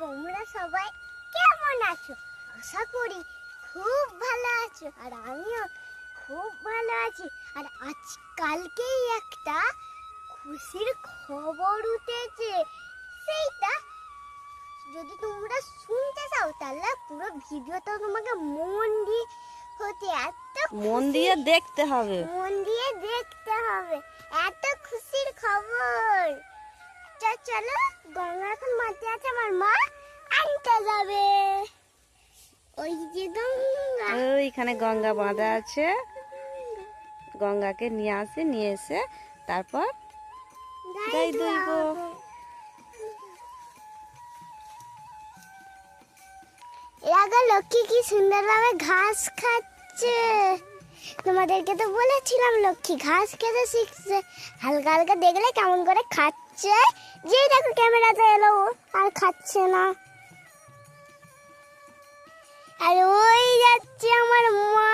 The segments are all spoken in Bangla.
তোমরা সবাই কেমন আছো? আশা করি খুব ভালো আছো, আর আমিও খুব ভালো আছি। আর আজকালকেই একটা খুশির খবর উঠেছে, সেইটা যদি তোমরা শুনতে চাও তাহলে পুরো ভিডিওটা তোমাকে মন দিয়ে মন দিয়ে দেখতে হবে। এত খুশির খবর। চলো, গঙ্গা এখন মাঠে আছে, আমার মা আনতে যাবে। ওই যে গঙ্গা, ওইখানে গঙ্গা বাঁধা আছে, গঙ্গাকে নিয়ে এসে তারপর গাই ধুইব। এরা লক্ষ্মী কি সুন্দরভাবে ঘাস খাচ্ছে। তোমাদেরকে তো বলেছিলাম লক্ষ্মী ঘাস খেতে শিখছে। হালকা হালকা দেখলে কেমন করে খাচ্ছে, যেই দেখো ক্যামেরাতে এলো আর খাচ্ছে না। আর ওই যাচ্ছে আমার মা।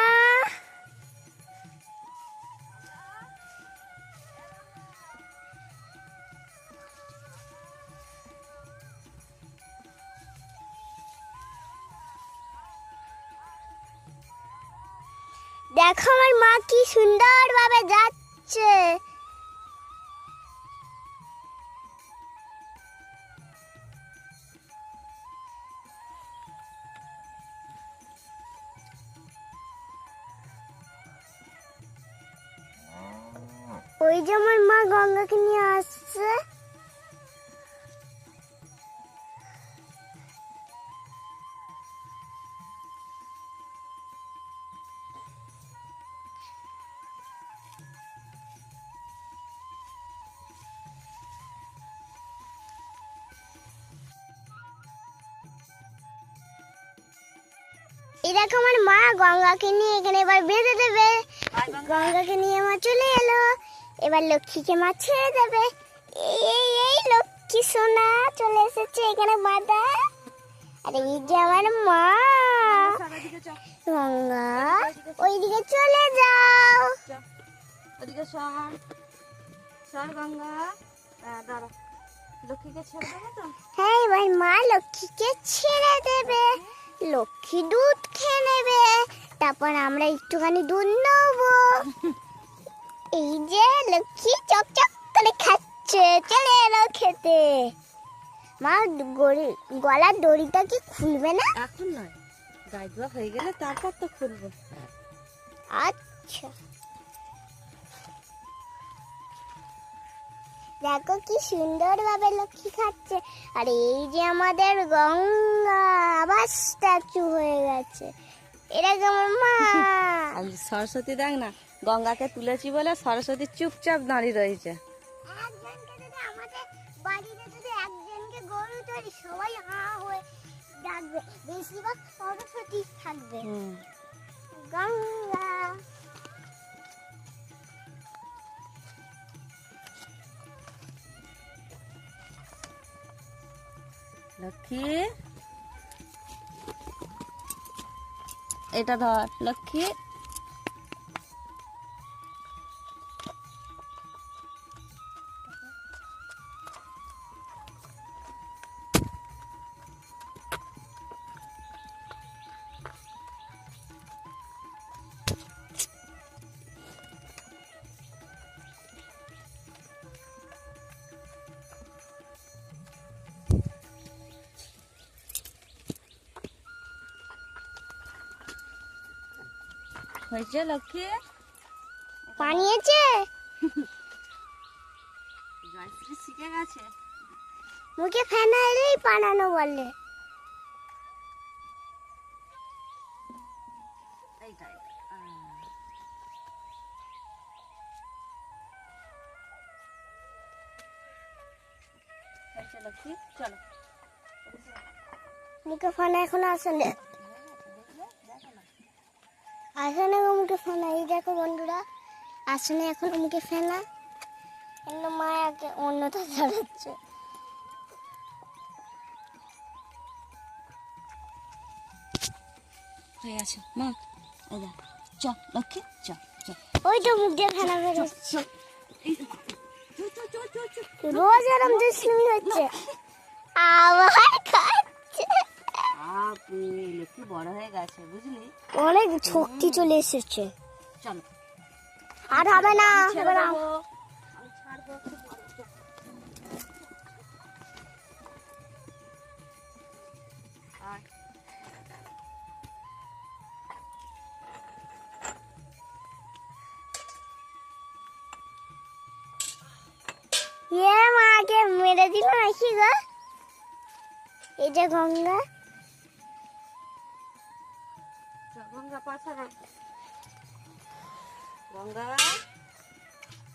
দেখো আমার মা কি সুন্দরভাবে যাচ্ছে। ওই যে আমার মা গঙ্গাকে নিয়ে আসছে। এই দেখো আমার মা গঙ্গাকে নিয়ে এখানে এবার বেঁধে দেবে। গঙ্গাকে নিয়ে মা চলে এলো, এবার লক্ষ্মীকে মা ছেড়ে দেবে। এই লক্ষ্মী সোনা চলে এসেছে এখানে বাঁধা। আর এই যে আমার মা। গঙ্গা ওইদিকে চলে যাও। ওদিকে সর গঙ্গা। দাঁড়া, লক্ষ্মীকে ছেড়ে দেবে তো? হ্যাঁ, এবার মা লক্ষ্মীকে ছেড়ে দেবে। লক্ষ্মী দুধ খেয়ে নেবে, তারপর আমরা একটুখানি দুধ নেবো। এই যে লক্ষ্মী চকচক করে খাচ্ছে, চলে এলো খেতে। মা গলার দড়িটা কি খুলবে না? এখন নয়, গায়ে ধোয়া হয়ে গেলে তারপর তো খুলবো। আচ্ছা, দেখো কি সুন্দর ভাবে লক্ষ্মী খাচ্ছে। আর এই যে আমাদের গঙ্গা আবার স্ট্যাচু হয়ে গেছে। এরকম আমার মা। সরস্বতী দেখ না, গঙ্গাকে তুলেছি বলে সরস্বতী চুপচাপ দাঁড়িয়ে রয়েছে। আমাদের বাড়িতে যদি একজনকে গরু তৈরি সবাই হা হয়ে ডাকবে, বেশিরভাগ সরস্বতী থাকবে। গঙ্গা লক্ষ্মী, এটা ধর লক্ষ্মী। হয়েছে লক্ষ্মী? পানিয়েছে, জয়শ্রী শিখে গেছে। মুখে ফেনা এলেই পানানো বলে। লক্ষ্মী চলো। মুখে ফানা এখনো আসেনি, আসেনি গো মুখে ফেনা। এই দেখো বন্ধুরা, আসেনি এখনো মুখে ফেনা। কিন্তু মা একে অন্যটা ধরাচ্ছে। হয়ে গেছে মা, চ লক্ষ্মী চ। ওই তো মুখ দিয়ে ফেনা বেরোচ্ছে। রোজ এরম দুষ্টুমি হচ্ছে। আবার খাচ্ছে। লক্ষ্মী বড় হয়ে গেছে, বুঝলি? অনেক শক্তি চলে এসেছে। চলো, আর হবে না, ছেড়ে হবে না। দেবো। আমি ছাড়বো, খুব বড় হচ্ছে। আর মাকে মেরে দিল নাকি গো? এই যে গঙ্গা। গঙ্গা পাছাড়া, গঙ্গা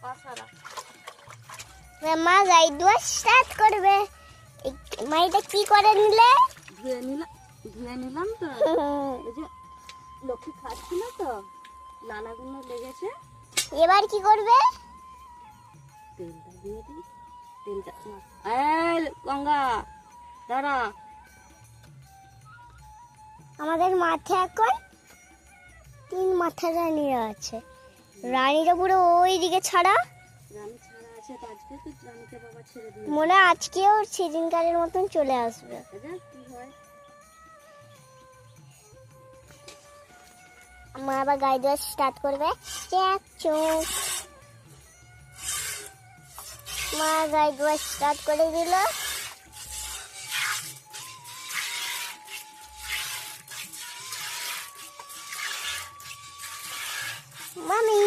পাছাড়া। মা গাই ধোয়া স্টার্ট করবে। মা এটা কি করে নিলে? ধুয়ে নিলাম তো। ওই যে লক্ষ্মী খাচ্ছিল তো, লালাগুলো লেগেছে। এবার কি করবে? তেলটা দিয়ে দিই, তেলটা। এই গঙ্গা দাঁড়া। আমাদের মাঠে এখন 3 মাথা রানী আছে। রানীটা পুরো ওই দিকে ছাড়া। রানী ছাড়া আছে, তো আজকে তো রানীকে বাবা ছেড়ে দিয়ে মনে হয় আজকেও সেদিনকারের মতন চলে আসবে। কি হয়। মা আবার গায়ে দেওয়া স্টার্ট করবে। চেক চোখ। মা গায়ে দেওয়া স্টার্ট করে দিল। মামি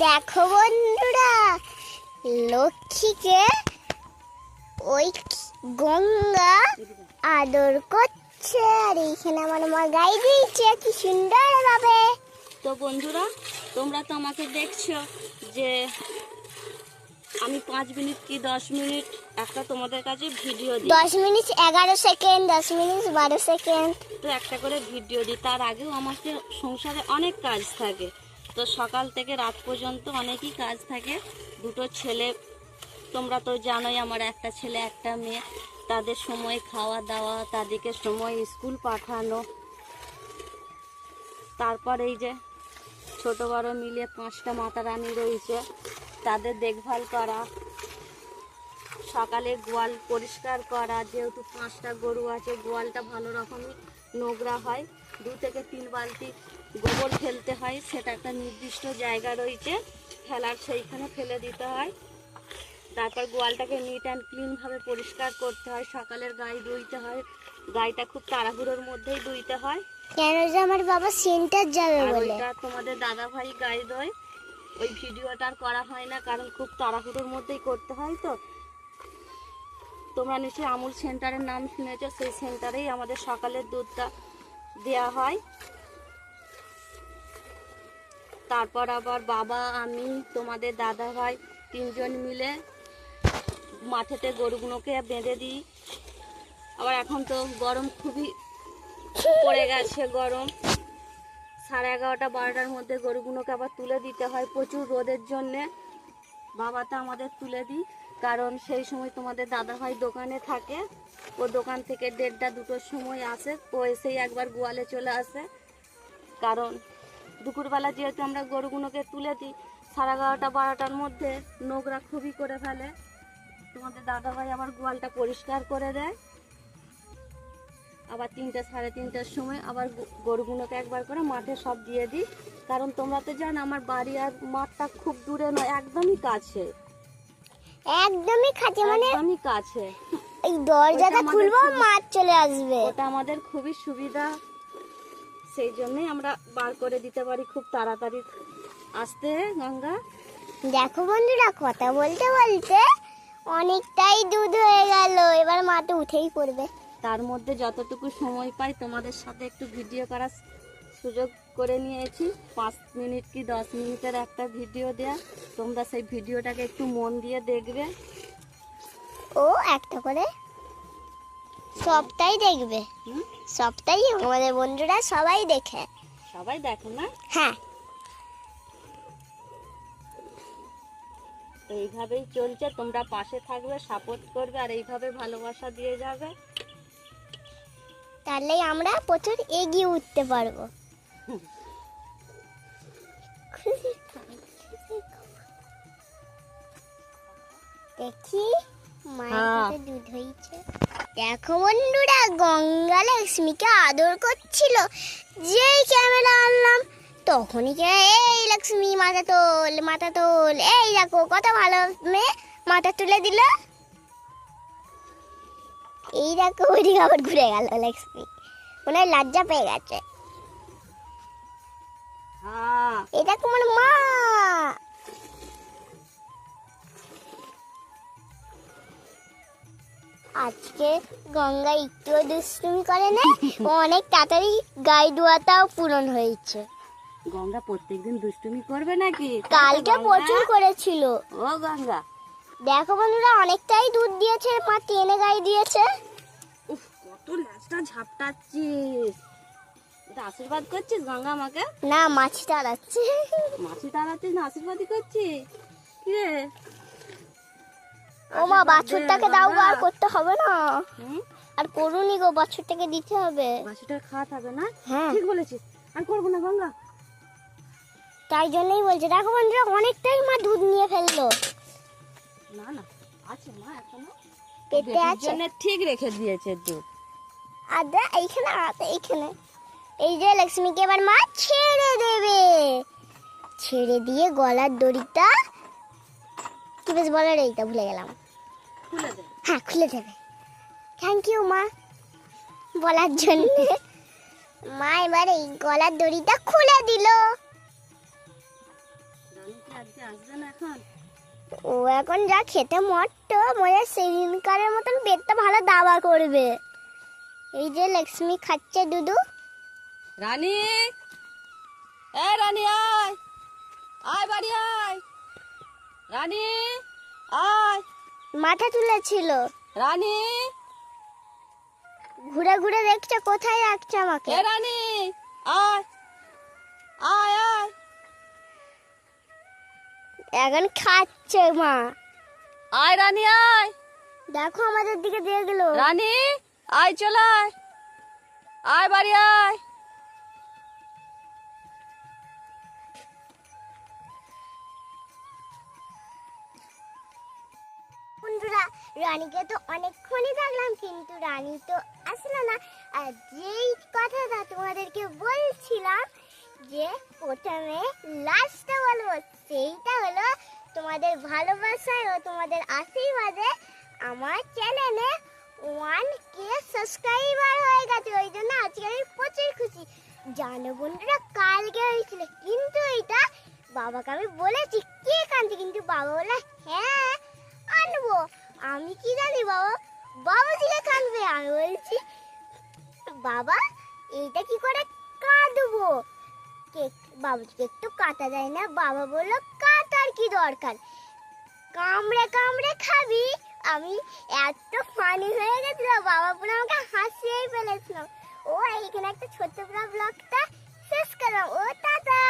দেখো বন্ধুরা, লক্ষ্মীকে ওই গঙ্গা আদর করছে, আর এইখানে আমার মা গাই দিয়েছে কি সুন্দর ভাবে। তো বন্ধুরা, তোমরা তো আমাকে দেখছো যে আমি 5 মিনিট কি 10 মিনিট একটা তোমাদের কাছে ভিডিও দিই। 10 মিনিট 11 সেকেন্ড, 10 মিনিট 12 সেকেন্ড। তো একটা করে ভিডিও দিই। তার আগেও আমাকে সংসারে অনেক কাজ থাকে। তো সকাল থেকে রাত পর্যন্ত অনেকই কাজ থাকে। 2টো ছেলে, তোমরা তো জানোই আমার একটা ছেলে একটা মেয়ে। তাদের সময় খাওয়া দাওয়া, তাদেরকে সময় স্কুল পাঠানো, তারপর এই যে ছোট বড় মিলিয়ে 5টা মাতা রানী রয়েছে, তাদের দেখভাল করা, সকালে গোয়াল পরিষ্কার করা। যেহেতু 5টা গরু আছে, গোয়ালটা ভালো রকমই নোংরা হয়। 2 থেকে 3 বালতি গোবর ফেলতে হয়, সেটা একটা নির্দিষ্ট জায়গা রয়েছে ফেলার, সেইখানে ফেলে দিতে হয়। তারপর গোয়ালটাকে নিট অ্যান্ড ক্লিনভাবে পরিষ্কার করতে হয়। সকালের গায়ে ধুইতে হয়, গাইটা খুব তাড়াহুড়োর মধ্যেই ধুইতে হয়। কেন যে আমার বাবা সেন্টার যাবে আর বলে। ওইটা তোমাদের দাদা ভাই গায়ে ধোয়, ওই ভিডিওটা আর করা হয় না, কারণ খুব তাড়াহুড়োর মধ্যেই করতে হয়। তো তোমরা নিশ্চয়ই আমুল সেন্টারের নাম শুনেছো, সেই সেন্টারেই আমাদের সকালের দুধটা দেওয়া হয়। তারপর আবার বাবা, আমি, তোমাদের দাদা ভাই 3 জন মিলে মাঠেতে গরুগুলোকে বেঁধে দিই। আবার এখন তো গরম খুবই পড়ে গেছে, গরম 11:30 12টার মধ্যে গরুগুলোকে আবার তুলে দিতে হয় প্রচুর রোদের জন্যে। বাবাটা আমাদের তুলে দিই, কারণ সেই সময় তোমাদের দাদা ভাই দোকানে থাকে। ও দোকান থেকে 1:30 2টোর সময় আসে, ও এসেই একবার গোয়ালে চলে আসে। কারণ দুপুরবেলা যেহেতু আমরা গরুগুলোকে তুলে দিই, 11:30 12টার মধ্যে নোংরা খুবই করে ফেলে। তোমাদের দাদা ভাই আবার গোয়ালটা পরিষ্কার করে দেয়। আবার 3টা 3:30টার সময় আবার গরুগুলোকে একবার করে মাঠে সব দিয়ে দিই। কারণ তোমরা তো জানো আমার বাড়ি আর মাঠটা খুব দূরে নয়, একদমই কাছে। একদমই কাছে, মানে একদমই কাছে। এই দরজাটা খুলবো মাছ চলে আসবে। ওটা আমাদের খুবই সুবিধা, সেই জন্যই আমরা বার করে দিতে পারি খুব তাড়াতাড়ি আসতে। গঙ্গা দেখো বন্ধুরা, কথা বলতে বলতে অনেকটাই দুধ হয়ে গেল, এবার মা তো উঠেই পড়বে। তার মধ্যে যতটুকু সময় পাই তোমাদের সাথে একটু ভিডিও করার সুযোগ করে নিয়েছি। 5 মিনিট কি 10 মিনিটের একটা ভিডিও দেয়া, তোমরা সেই ভিডিওটাকে একটু মন দিয়ে দেখবে। ও একটা করে সবটাই দেখবে। সবটাই আমাদের বন্ধুরা সবাই দেখে। সবাই দেখো না? হ্যাঁ। এইভাবেই চলছে, তোমরা পাশে থাকবে, সাপোর্ট করবে, আর এইভাবে ভালোবাসা দিয়ে যাবে। তাহলেই আমরা প্রচুর এগিয়ে উঠতে পারবো। দেখি মায়ের কাছে দুধ হয়েছে। দেখো বন্ধুরা, গঙ্গা লক্ষ্মীকে আদর করছিল, যেই ক্যামেরা আনলাম তখনই এই লক্ষ্মী মাথা তোল মাথা তোল, এই দেখো কত ভালো মেয়ে, মাথা তুলে দিল। এই দেখো ওইদিকে আবার ঘুরে গেল লক্ষ্মী, মনে হয় লজ্জা পেয়ে গেছে। এই দেখো মানে মা, আজকে গঙ্গা একটুও দুষ্টুমি করে না, অনেক তাড়াতাড়ি গায়ে দোয়াটাও পূরণ হয়েছে। গঙ্গা প্রত্যেকদিন দুষ্টুমি করবে নাকি? কালকে প্রচুর করেছিল। ও গঙ্গা, দেখো বন্ধুরা, অনেকটাই দুধ দিয়েছে, মা টেনে গায়ে দিয়েছে। উফ, কত লাজটা ঝাপটাচ্ছিস। এটা আশীর্বাদ করছিস গঙ্গা আমাকে? না, মাছি তাড়াচ্ছে। মাছি তাড়াচ্ছিস না আশীর্বাদই করছিস? কি রে? ও মা, বাছুরটাকে দাও গো, আর করতে হবে না, হুম, আর করুনি গো, বাছুরটাকে দিতে হবে। বাসিটা খাওয়া থাকবে না? হ্যাঁ, ঠিক বলেছিস, আর করবো না গঙ্গা। তাই জন্যই বলছে। দেখো বন্ধুরা, অনেকটাই মা দুধ নিয়ে ফেললো। না না, আছে মা এখনো, পেটে বেটির আছে। জন্য ঠিক রেখে দিয়েছে দুধ। আদা এইখানে আছে, এইখানে। এই যে লক্ষ্মীকে এবার মা ছেড়ে দেবে, ছেড়ে দিয়ে গলার দড়িটা কি বেশ বলার, এইটা ভুলে গেলাম। খুলে দে। হ্যাঁ, খুলে দেবে। থ্যাংক ইউ মা বলার জন্য। মা এবার এই গলার দড়িটা খুলে দিল। রানী কি আজকে আসবে না এখন? ও এখন যা খেতে মরতো, মনে সেদিনকারের মতন পেটটা ভালো দাবা করবে। এই যে লক্ষ্মী খাচ্ছে দুধু। রানী, এ রানী আয়, আয় বাড়ি আয়, রানী আয়, মাথা তুলেছিল, রানী, ঘুরে ঘুরে দেখছে কোথায় রাখছে আমাকে। এ রানী আয়, আয় আয়, এখন খাচ্ছে মা। আয় রানী আয়, দেখো আমাদের দিকে দেখলো। রানী আয়, চলে আয়, আয় বাড়ি আয়। বন্ধুরা, রানীকে তো অনেকক্ষণই থাকলাম, কিন্তু রানী তো আসলো না। আর যেই কথাটা তোমাদেরকে বলছিলাম যে প্রথমে লাস্টটা বলবো, সেইটা হলো তোমাদের ভালোবাসায় ও তোমাদের আশীর্বাদে আমার চ্যানেলে 1K সাবস্ক্রাইবার হয়ে গেছে। ওই জন্য আজকে আমি প্রচুর খুশি। জানো বন্ধুরা, কালকে হয়েছিল, কিন্তু এটা বাবাকে আমি বলেছি কেক আনতে, কিন্তু বাবা বলে হ্যাঁ আনবো। আমি কি জানি বাবা, বাবা দিকে কানবে। আমি বলছি বাবা এইটা কি করে কাটবো, কেক বাবুজি কেক তো কাটা যায় না। বাবা বললো কাটার কি দরকার, কামড়ে কামড়ে খাবি। আমি এত ফানি হয়ে গেছিল, বাবা পুরো আমাকে হাসিয়েই ফেলেছিল। ও এইখানে একটা ছোট্ট ব্লগটা শেষ করলাম। ও টাটা।